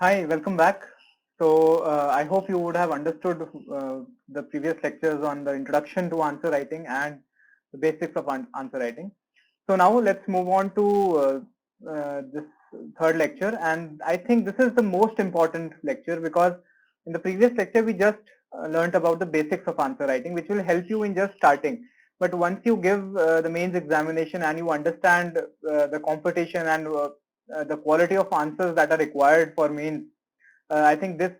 Hi, welcome back. So I hope you would have understood the previous lectures on the introduction to answer writing and the basics of answer writing. So now let's move on to this third lecture, and I think this is the most important lecture because in the previous lecture we just learnt about the basics of answer writing, which will help you in just starting. But once you give the mains examination and you understand the competition and the quality of answers that are required for mains, I think this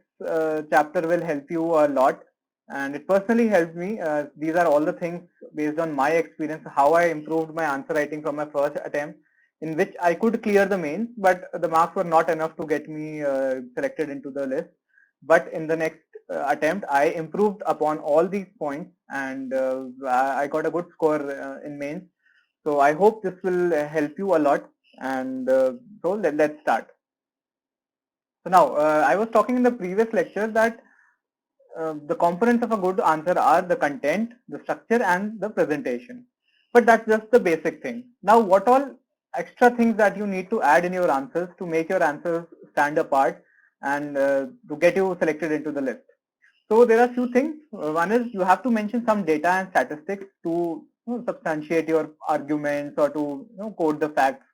chapter will help you a lot, and it personally helped me. These are all the things based on my experience, how I improved my answer writing from my first attempt, in which I could clear the mains, but the marks were not enough to get me selected into the list. But in the next attempt, I improved upon all these points, and I got a good score in mains. So I hope this will help you a lot. And so let's start. So now I was talking in the previous lecture that the components of a good answer are the content, the structure, and the presentation. But that's just the basic thing. Now, what all extra things that you need to add in your answers to make your answers stand apart and to get you selected into the list? So there are few things. One is you have to mention some data and statistics to substantiate your arguments or to quote the facts.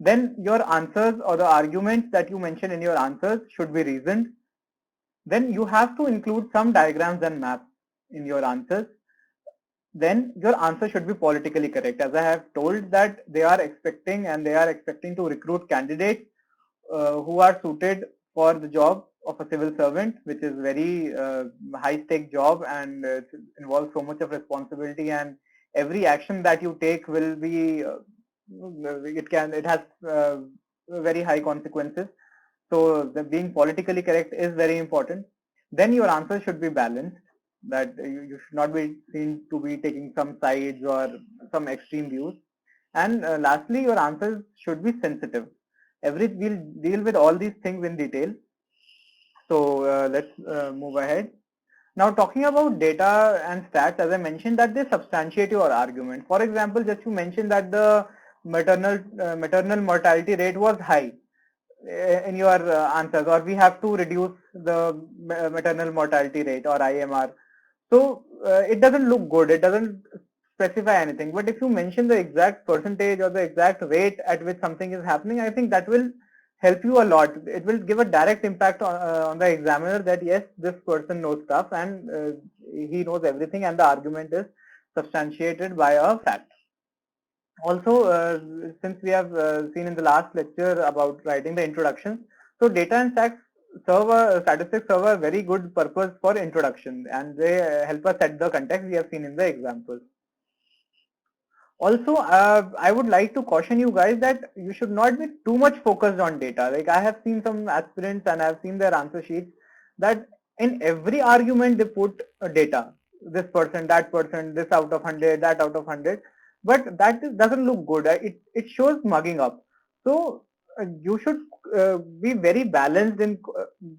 Then your answers or the arguments that you mention in your answers should be reasoned. Then you have to include some diagrams and maps in your answers. Then your answer should be politically correct. As I have told that they are expecting to recruit candidates who are suited for the job of a civil servant, which is very high stake job, and it involves so much of responsibility, and every action that you take will be it has very high consequences. So the being politically correct is very important. Then your answer should be balanced, that you should not be seen to be taking some sides or some extreme views. And lastly, your answers should be sensitive. We'll deal with all these things in detail. So let's move ahead. Now, talking about data and stats, as I mentioned, that they substantiate your argument. For example, just you mentioned that the maternal mortality rate was high in your answers, or we have to reduce the maternal mortality rate or IMR. So it doesn't look good. It doesn't specify anything. But if you mention the exact percentage or the exact rate at which something is happening, I think that will help you a lot. It will give a direct impact on the examiner that yes, this person knows stuff and he knows everything, and the argument is substantiated by a fact. Also, since we have seen in the last lecture about writing the introduction, so data and statistics serve a very good purpose for introduction, and they help us set the context we have seen in the examples. Also, I would like to caution you guys that you should not be too much focused on data. Like I have seen some aspirants and I've seen their answer sheets that in every argument they put data. This person, that person, this out of 100, that out of 100. But doesn't look good. It shows mugging up. So you should be very balanced in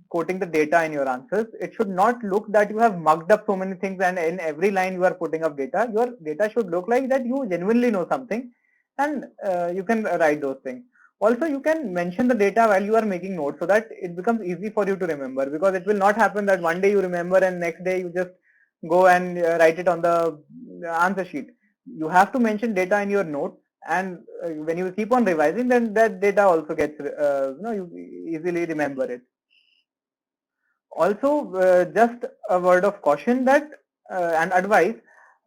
quoting the data in your answers. It should not look that you have mugged up so many things and in every line you are putting up data. Your data should look like that you genuinely know something, and you can write those things. Also, you can mention the data while you are making notes so that it becomes easy for you to remember, because it will not happen that one day you remember and next day you just go and write it on the answer sheet. You have to mention data in your notes, and when you keep on revising, then that data also gets you easily remember it. Also, just a word of caution that and advice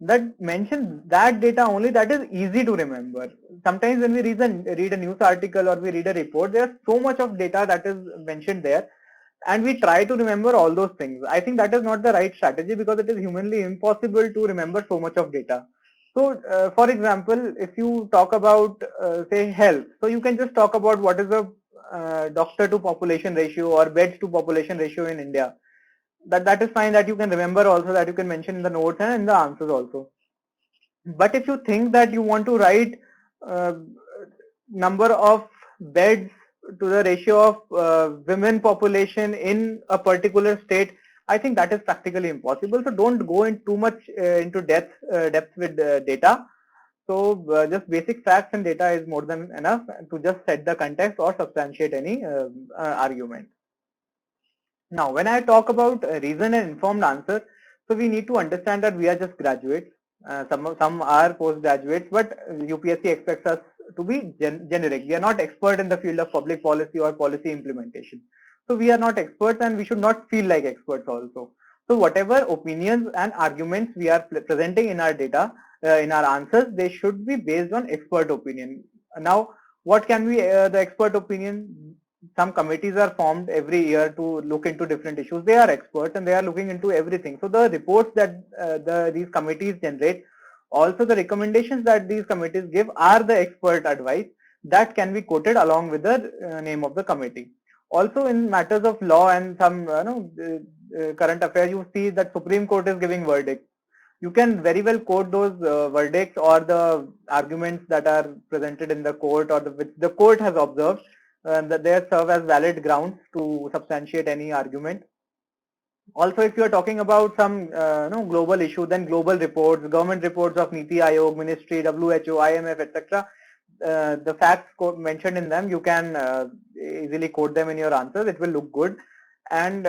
that mention that data only that is easy to remember. Sometimes when we read a news article or we read a report, there's so much of data that is mentioned there, and we try to remember all those things. I think that is not the right strategy, because it is humanly impossible to remember so much of data. So for example, if you talk about say health, so you can just talk about what is the doctor to population ratio or beds to population ratio in India. That is fine, that you can remember, also that you can mention in the notes and in the answers also. But if you think that you want to write uh, number of beds to the ratio of women population in a particular state, I think that is practically impossible. So don't go in too much into depth with data. So just basic facts and data is more than enough to just set the context or substantiate any argument. Now, when I talk about reasoned and informed answer, so we need to understand that we are just graduates. Some are postgraduates, but UPSC expects us to be generic. We are not expert in the field of public policy or policy implementation. So we are not experts, and we should not feel like experts also. So whatever opinions and arguments we are presenting in our data, in our answers, they should be based on expert opinion. Now, what can be the expert opinion? Some committees are formed every year to look into different issues. They are experts and they are looking into everything. So the reports that these committees generate, also the recommendations that these committees give, are the expert advice that can be quoted along with the name of the committee. Also, in matters of law and some current affairs, you see that Supreme Court is giving verdicts. You can very well quote those verdicts or the arguments that are presented in the court, or which the court has observed, that they serve as valid grounds to substantiate any argument. Also, if you are talking about some global issue, then global reports, government reports of NITI Aayog, Ministry, WHO, IMF, etc. The facts mentioned in them, you can easily quote them in your answers. It will look good. And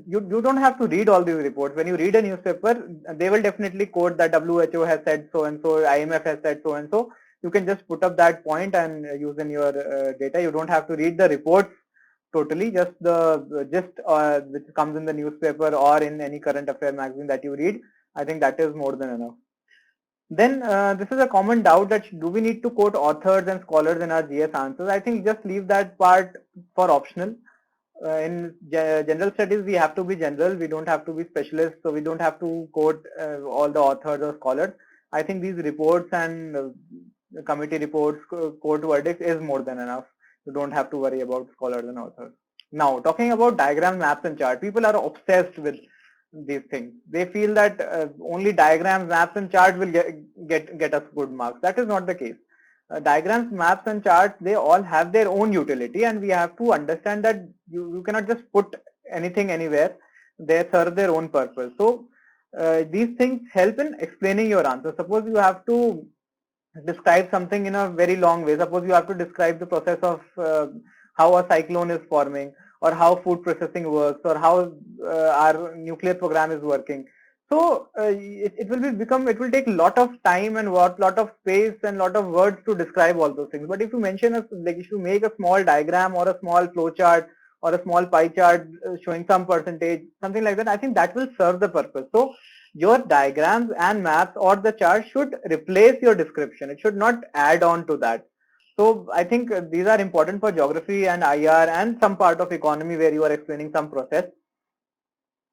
you don't have to read all these reports. When you read a newspaper, they will definitely quote that WHO has said so and so, IMF has said so and so. You can just put up that point and use in your data. You don't have to read the reports totally, just the gist which comes in the newspaper or in any current affair magazine that you read. I think that is more than enough. Then this is a common doubt, that do we need to quote authors and scholars in our GS answers? I think just leave that part for optional. In general studies, we have to be general. We don't have to be specialists, so we don't have to quote all the authors or scholars. I think these reports and committee reports, court verdicts is more than enough. You don't have to worry about scholars and authors. Now, talking about diagram, maps, and chart, people are obsessed with these things. They feel that only diagrams, maps, and charts will get us good marks. That is not the case. Diagrams, maps, and charts, they all have their own utility, and we have to understand that you cannot just put anything anywhere. They serve their own purpose. So these things help in explaining your answer. Suppose you have to describe something in a very long way. Suppose you have to describe the process of how a cyclone is forming, or how food processing works, or how our nuclear program is working. So it will take a lot of time and lot of space and lot of words to describe all those things. But if you mention like if you make a small diagram or a small flow chart or a small pie chart showing some percentage, something like that, I think that will serve the purpose. So your diagrams and maps or the chart should replace your description. It should not add on to that. So I think these are important for geography and IR and some part of economy where you are explaining some process.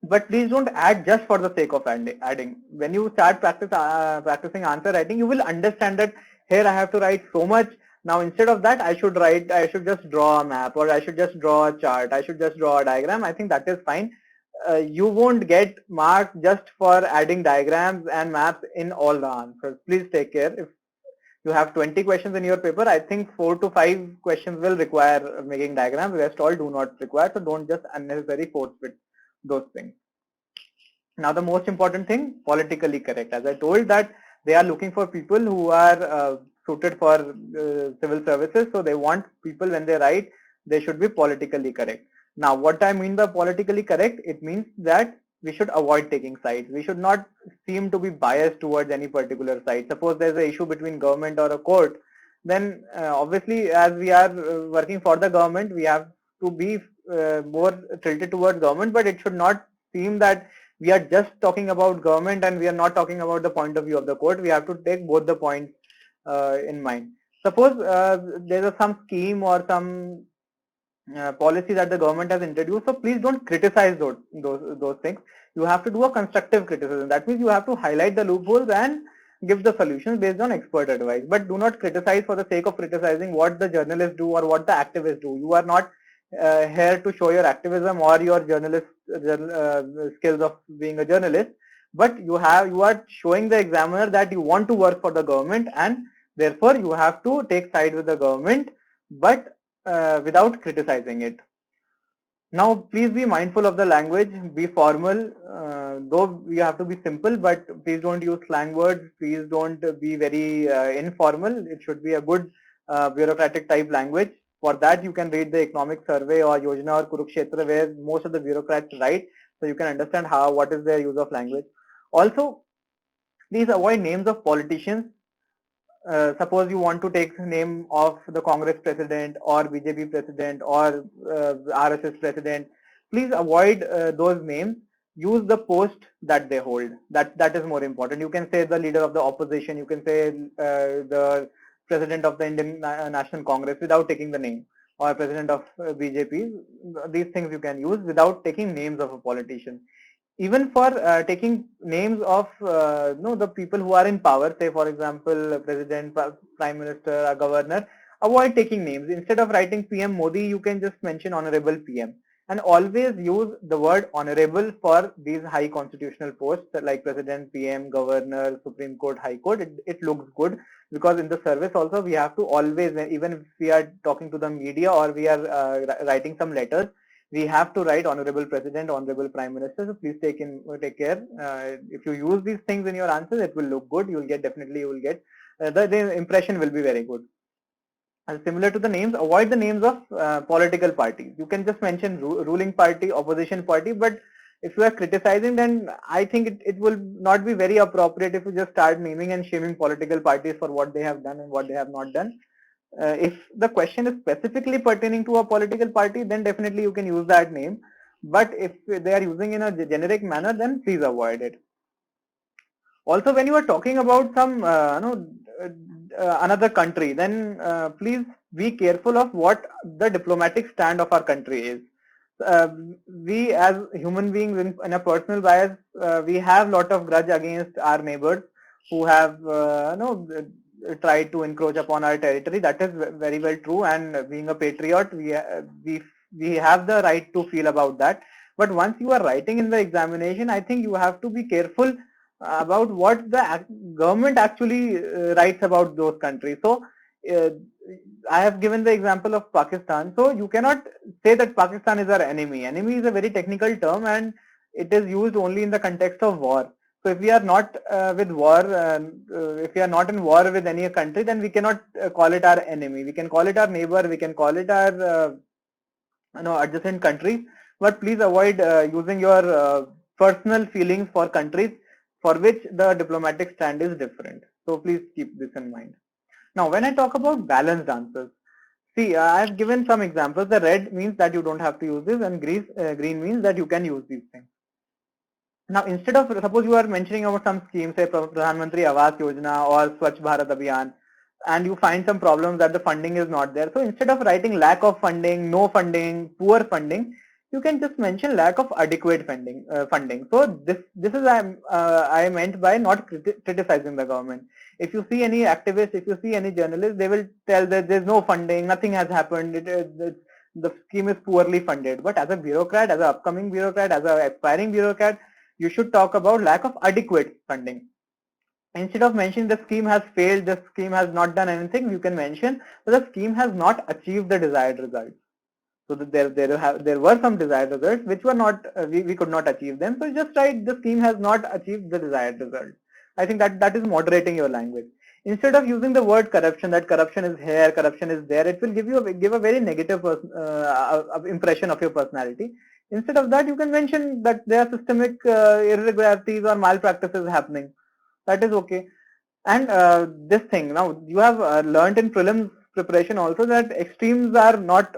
But please don't add just for the sake of adding. When you start practicing answer writing, you will understand that here I have to write so much. Now instead of that, I should just draw a map, or I should just draw a chart, I should just draw a diagram. I think that is fine. You won't get marks just for adding diagrams and maps in all the answers. Please take care. If you have 20 questions in your paper, I think 4 to 5 questions will require making diagrams. Rest all do not require. So don't just unnecessarily force fit those things. Now the most important thing, politically correct. As I told that they are looking for people who are suited for civil services. So they want people, when they write, they should be politically correct. Now what I mean by politically correct, it means that we should avoid taking sides. We should not seem to be biased towards any particular side. Suppose there's an issue between government or a court, then obviously as we are working for the government, we have to be more tilted towards government, but it should not seem that we are just talking about government and we are not talking about the point of view of the court. We have to take both the points in mind. Suppose there is some scheme or some policy that the government has introduced, so please don't criticize those things. You have to do a constructive criticism. That means you have to highlight the loopholes and give the solutions based on expert advice. But do not criticize for the sake of criticizing what the journalists do or what the activists do. You are not here to show your activism or your journalist skills of being a journalist, but you are showing the examiner that you want to work for the government, and therefore you have to take side with the government, but without criticizing it. Now please be mindful of the language, be formal, though you have to be simple, but please don't use slang words, please don't be very informal. It should be a good bureaucratic type language. For that, you can read the economic survey or Yojana or Kurukshetra, where most of the bureaucrats write, so you can understand what is their use of language. Also, please avoid names of politicians. Suppose you want to take the name of the Congress president or BJP president or RSS president, please avoid those names. Use the post that they hold. That is more important. You can say the leader of the opposition. You can say the president of the Indian National Congress without taking the name, or president of BJP. These things you can use without taking names of a politician. Even for taking names of the people who are in power, say for example president, prime minister, a governor, avoid taking names. Instead of writing PM Modi, you can just mention honorable PM, and always use the word honorable for these high constitutional posts like president, PM, governor, Supreme Court, High Court. It looks good, because in the service also we have to always, even if we are talking to the media or we are writing some letters, we have to write honorable president, honorable prime minister. So please take care. If you use these things in your answers, it will look good. You will get, definitely you will get, the impression will be very good. And similar to the names, avoid the names of political parties. You can just mention ruling party, opposition party, but if you are criticizing, then I think it will not be very appropriate if you just start naming and shaming political parties for what they have done and what they have not done. If the question is specifically pertaining to a political party, then definitely you can use that name. But if they are using in a generic manner, then please avoid it. Also, when you are talking about some another country, then please be careful of what the diplomatic stand of our country is. We as human beings in a personal bias, we have lot of grudge against our neighbors who have tried to encroach upon our territory. That is very well true, and being a patriot, we have the right to feel about that. But once you are writing in the examination, I think you have to be careful about what the government actually writes about those countries. So I have given the example of Pakistan. So you cannot say that Pakistan is our enemy. Enemy is a very technical term, and it is used only in the context of war. So if we are not with war, if we are not in war with any country, then we cannot call it our enemy. We can call it our neighbor. We can call it our adjacent countries. But please avoid using your personal feelings for countries for which the diplomatic stand is different. So please keep this in mind. Now, when I talk about balanced answers, see, I have given some examples. The red means that you don't have to use this, and green means that you can use these things. Now, instead of, suppose you are mentioning about some schemes, say Pradhan Mantri Awas Yojana or Swachh Bharat Abhiyan, and you find some problems that the funding is not there. So instead of writing lack of funding, no funding, poor funding, you can just mention lack of adequate funding. So this is I meant by not criticizing the government. If you see any activist, if you see any journalist, they will tell that there's no funding, nothing has happened, the scheme is poorly funded. But as a bureaucrat, as an upcoming bureaucrat, as an aspiring bureaucrat, you should talk about lack of adequate funding. Instead of mentioning the scheme has failed, the scheme has not done anything, you can mention that the scheme has not achieved the desired results. So that there were some desired results which were not, we could not achieve them. So just write the scheme has not achieved the desired result. I think that is moderating your language. Instead of using the word corruption, that corruption is here, corruption is there, it will give a very negative impression of your personality. Instead of that, you can mention that there are systemic irregularities or malpractices happening. That is okay. And this thing, now you have learned in prelims preparation also that extremes are not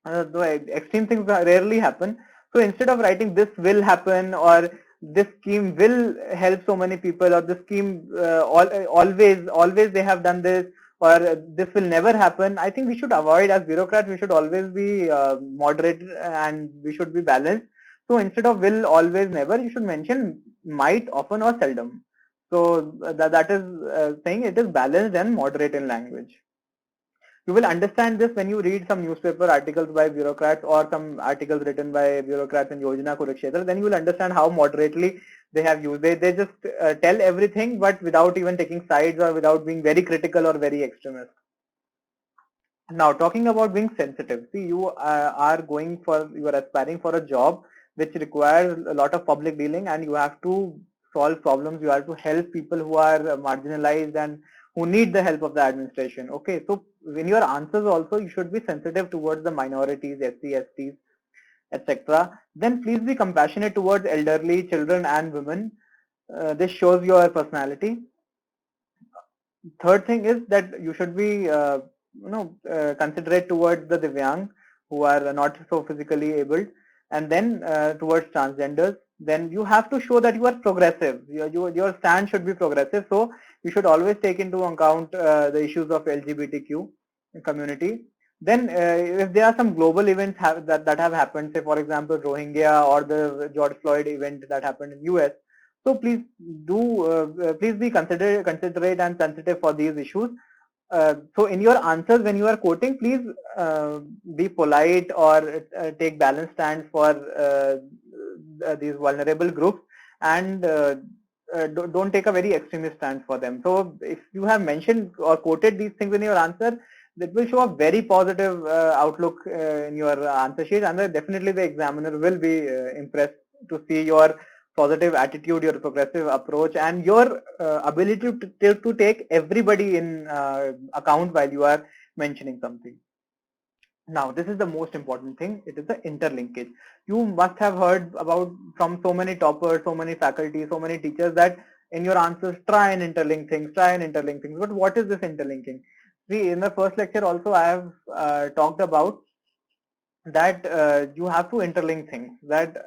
extreme things rarely happen. So instead of writing this will happen or this scheme will help so many people or this scheme always they have done this or this will never happen, I think we should avoid, as bureaucrats we should always be moderate and we should be balanced. So instead of will, always, never, you should mention might, often or seldom. So that is saying it is balanced and moderate in language. You will understand this when you read some newspaper articles by bureaucrats or some articles written by bureaucrats in Yojana Kurukshetra. Then you will understand how moderately they have used. They just tell everything, but without even taking sides or without being very critical or very extremist. Now, talking about being sensitive, see, you are aspiring for a job which requires a lot of public dealing, and you have to solve problems. You have to help people who are marginalized and who need the help of the administration. Okay, so in your answers also you should be sensitive towards the minorities, SC, STs, etc. Then please be compassionate towards elderly, children and women. This shows your personality. Third thing is that you should be considerate towards the Divyang who are not so physically abled, and then towards transgenders. Then you have to show that you are progressive. Your stand should be progressive. So you should always take into account the issues of LGBTQ community. Then if there are some global events that have happened, say for example Rohingya or the George Floyd event that happened in US, so please please be considerate and sensitive for these issues. So in your answers, when you are quoting, please be polite or take balanced stand for these vulnerable groups, and don't take a very extremist stance for them. So if you have mentioned or quoted these things in your answer, that will show a very positive outlook in your answer sheet, and definitely the examiner will be impressed to see your positive attitude, your progressive approach, and your ability to take everybody in account while you are mentioning something. Now, this is the most important thing. It is the interlinkage. You must have heard about from so many toppers, so many faculty, so many teachers that in your answers try and interlink things, try and interlink things. But what is this interlinking? See, in the first lecture also I have talked about that you have to interlink things, that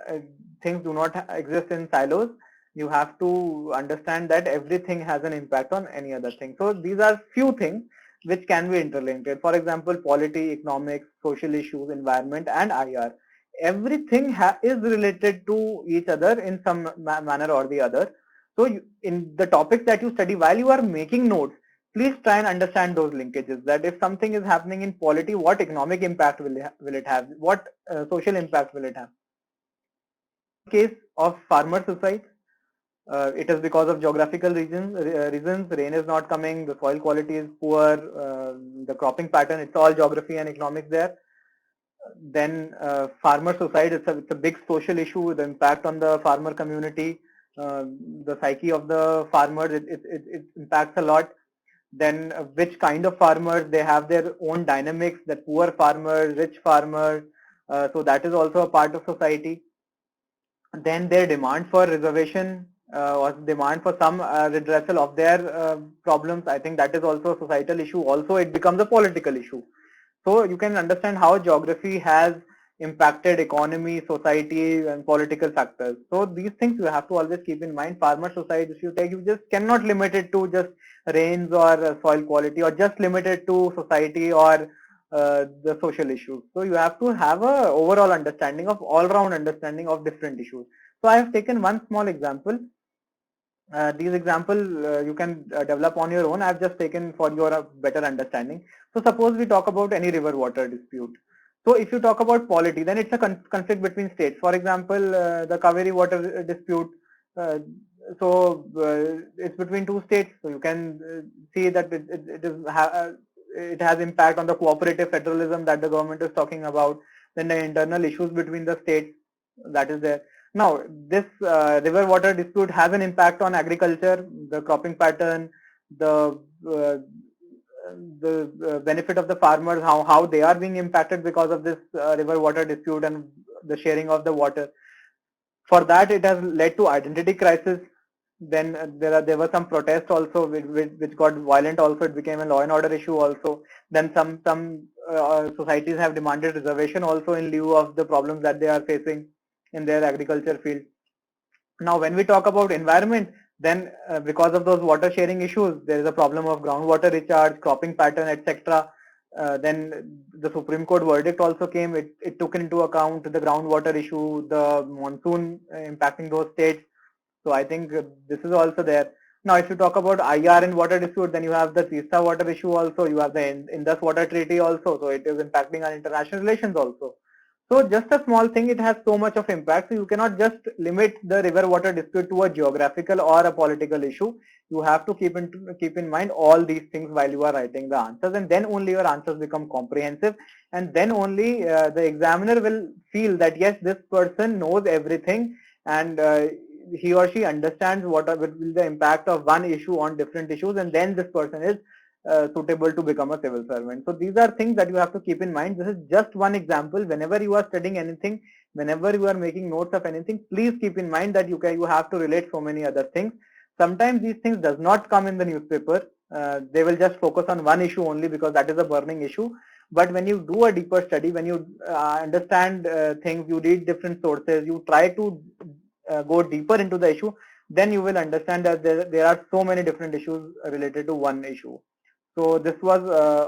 things do not exist in silos. You have to understand that everything has an impact on any other thing. So these are few things which can be interlinked. For example, polity, economics, social issues, environment, and IR. Everything is related to each other in some manner or the other. So in the topics that you study, while you are making notes, please try and understand those linkages, that if something is happening in polity, what economic impact will it have? What social impact will it have? Case of farmer suicide, it is because of geographical reasons. Rain is not coming, the soil quality is poor, the cropping pattern, it's all geography and economics there. Then farmer suicide, it's a big social issue, the impact on the farmer community, the psyche of the farmers, it impacts a lot. Then which kind of farmers, they have their own dynamics, the poor farmers, rich farmers, so that is also a part of society. Then their demand for reservation or demand for some redressal of their problems, I think that is also a societal issue. Also it becomes a political issue. So you can understand how geography has impacted economy, society, and political factors. So these things you have to always keep in mind. Farmer suicide, if you take, you just cannot limit it to just rains or soil quality, or just limit it to society or the social issues. So you have to have a overall understanding of all-round understanding of different issues. So I have taken one small example. These examples you can develop on your own. I have just taken for your better understanding. So suppose we talk about any river water dispute. So if you talk about polity, then it's a conflict between states. For example, the Kaveri water dispute. It's between two states. So you can see that it has impact on the cooperative federalism that the government is talking about. Then the internal issues between the states, that is there. Now, this river water dispute has an impact on agriculture, the cropping pattern, the benefit of the farmers, how they are being impacted because of this river water dispute and the sharing of the water. For that, it has led to identity crisis. Then there were some protests also which got violent. Also, it became a law and order issue also. Then some societies have demanded reservation also in lieu of the problems that they are facing in their agriculture field. Now, when we talk about environment, then because of those water sharing issues, there is a problem of groundwater recharge, cropping pattern, etc. Then the Supreme Court verdict also came. It took into account the groundwater issue, the monsoon impacting those states. So I think this is also there. Now, if you talk about IR and water dispute, then you have the Teesta water issue also. You have the Indus Water Treaty also. So it is impacting on international relations also. So just a small thing, it has so much of impact. So you cannot just limit the river water dispute to a geographical or a political issue. You have to keep in mind all these things while you are writing the answers, and then only your answers become comprehensive, and then only the examiner will feel that yes, this person knows everything, and he or she understands what will be the impact of one issue on different issues, and then this person is suitable to become a civil servant. So these are things that you have to keep in mind. This is just one example. Whenever you are studying anything, whenever you are making notes of anything, please keep in mind that you have to relate so many other things. Sometimes these things does not come in the newspaper. They will just focus on one issue only because that is a burning issue. But when you do a deeper study, when you understand things, you read different sources, you try to go deeper into the issue, then you will understand that there are so many different issues related to one issue. So this was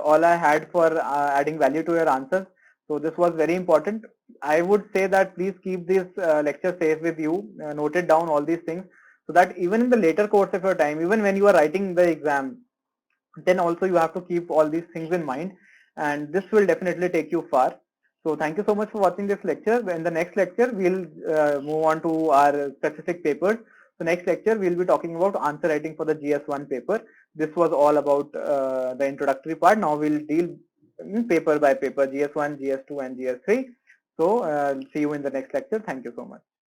all I had for adding value to your answers. So this was very important. I would say that please keep this lecture safe with you, note it down all these things, so that even in the later course of your time, even when you are writing the exam, then also you have to keep all these things in mind, and this will definitely take you far. So thank you so much for watching this lecture. In the next lecture, we'll move on to our specific papers. So next lecture, we'll be talking about answer writing for the GS1 paper. This was all about the introductory part. Now we'll deal paper by paper, GS1, GS2 and GS3. So see you in the next lecture. Thank you so much.